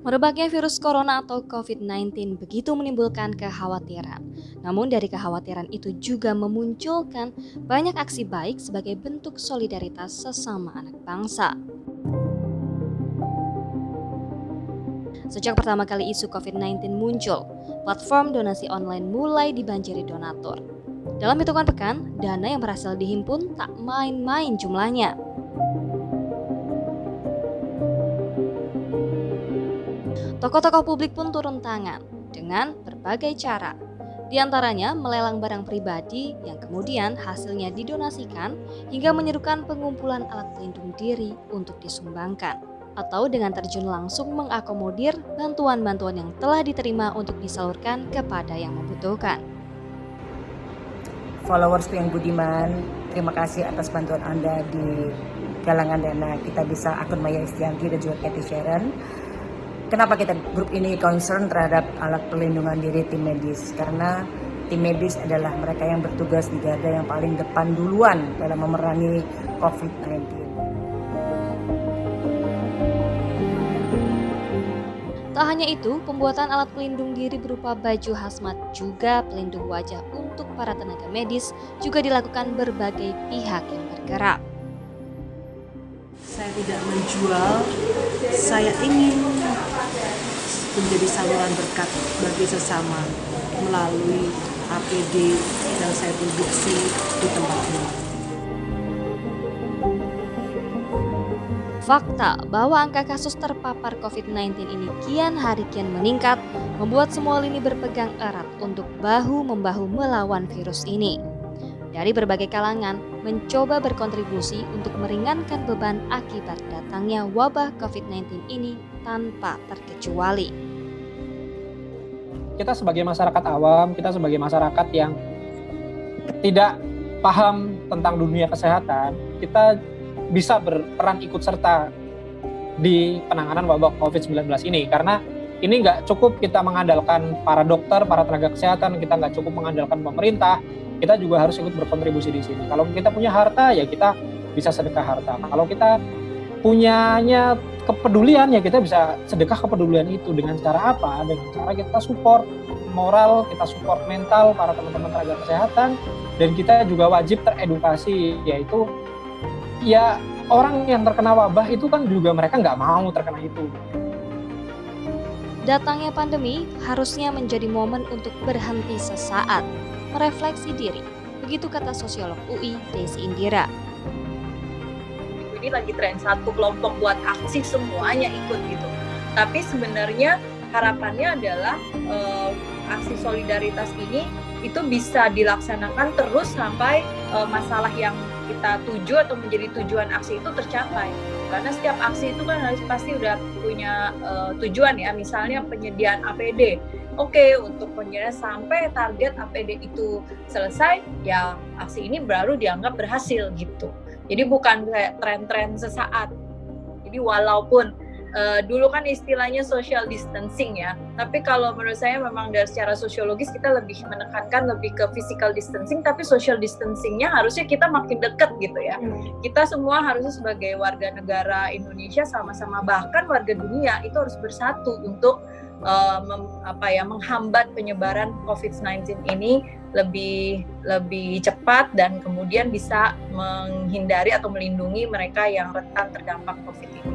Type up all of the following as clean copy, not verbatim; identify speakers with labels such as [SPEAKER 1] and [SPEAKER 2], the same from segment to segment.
[SPEAKER 1] Merebaknya virus corona atau COVID-19 begitu menimbulkan kekhawatiran. Namun dari kekhawatiran itu juga memunculkan banyak aksi baik sebagai bentuk solidaritas sesama anak bangsa. Sejak pertama kali isu COVID-19 muncul, platform donasi online mulai dibanjiri donatur. Dalam hitungan pekan, dana yang berhasil dihimpun tak main-main jumlahnya. Tokoh-tokoh publik pun turun tangan dengan berbagai cara. Di antaranya melelang barang pribadi yang kemudian hasilnya didonasikan hingga menyerukan pengumpulan alat pelindung diri untuk disumbangkan. Atau dengan terjun langsung mengakomodir bantuan-bantuan yang telah diterima untuk disalurkan kepada yang membutuhkan.
[SPEAKER 2] Followersku yang budiman, terima kasih atas bantuan Anda di galangan dana Kita Bisa akun Maya Estianti dan juga Cathy Sharon. Kenapa kita grup ini concern terhadap alat perlindungan diri tim medis? Karena tim medis adalah mereka yang bertugas di garda yang paling depan duluan dalam memerangi COVID-19.
[SPEAKER 1] Tak hanya itu, pembuatan alat pelindung diri berupa baju hazmat juga pelindung wajah untuk para tenaga medis juga dilakukan berbagai pihak yang bergerak.
[SPEAKER 3] Saya tidak menjual, saya ingin menjadi saluran berkat bagi sesama melalui APD yang saya produksi di tempat ini.
[SPEAKER 1] Fakta bahwa angka kasus terpapar COVID-19 ini kian hari kian meningkat membuat semua lini berpegang erat untuk bahu-membahu melawan virus ini. Dari berbagai kalangan mencoba berkontribusi untuk meringankan beban akibat datangnya wabah COVID-19 ini tanpa terkecuali.
[SPEAKER 4] Kita sebagai masyarakat awam, kita sebagai masyarakat yang tidak paham tentang dunia kesehatan, kita bisa berperan ikut serta di penanganan wabah COVID-19 ini. Karena ini nggak cukup kita mengandalkan para dokter, para tenaga kesehatan, kita nggak cukup mengandalkan pemerintah, kita juga harus ikut berkontribusi di sini. Kalau kita punya harta, ya kita bisa sedekah harta. Kalau kita punyanya kepedulian, ya kita bisa sedekah kepedulian itu dengan cara apa? Dengan cara kita support moral, kita support mental para teman-teman tenaga kesehatan, dan kita juga wajib teredukasi, yaitu ya orang yang terkena wabah itu kan juga mereka nggak mau terkena itu.
[SPEAKER 1] Datangnya pandemi harusnya menjadi momen untuk berhenti sesaat, merefleksi diri. Begitu kata sosiolog UI Desi Indira.
[SPEAKER 5] Ini lagi tren satu kelompok buat aksi semuanya ikut gitu. Tapi sebenarnya harapannya adalah aksi solidaritas ini itu bisa dilaksanakan terus sampai masalah yang kita tuju atau menjadi tujuan aksi itu tercapai. Karena setiap aksi itu kan harus pasti udah punya tujuan ya, misalnya penyediaan APD. Oke, untuk penyediaan sampai target APD itu selesai, ya aksi ini baru dianggap berhasil gitu. Jadi bukan kayak tren-tren sesaat. Jadi walaupun dulu kan istilahnya social distancing ya, tapi kalau menurut saya memang dari secara sosiologis kita lebih menekankan lebih ke physical distancing, tapi social distancingnya harusnya kita makin dekat gitu ya. Kita semua harusnya sebagai warga negara Indonesia sama-sama, bahkan warga dunia itu harus bersatu untuk menghambat penyebaran COVID-19 ini lebih cepat dan kemudian bisa menghindari atau melindungi mereka yang rentan terdampak COVID ini.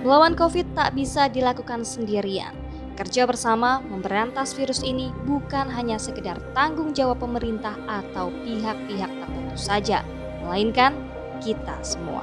[SPEAKER 1] Melawan COVID tak bisa dilakukan sendirian. Kerja bersama memberantas virus ini bukan hanya sekedar tanggung jawab pemerintah atau pihak-pihak tertentu saja, melainkan kita semua.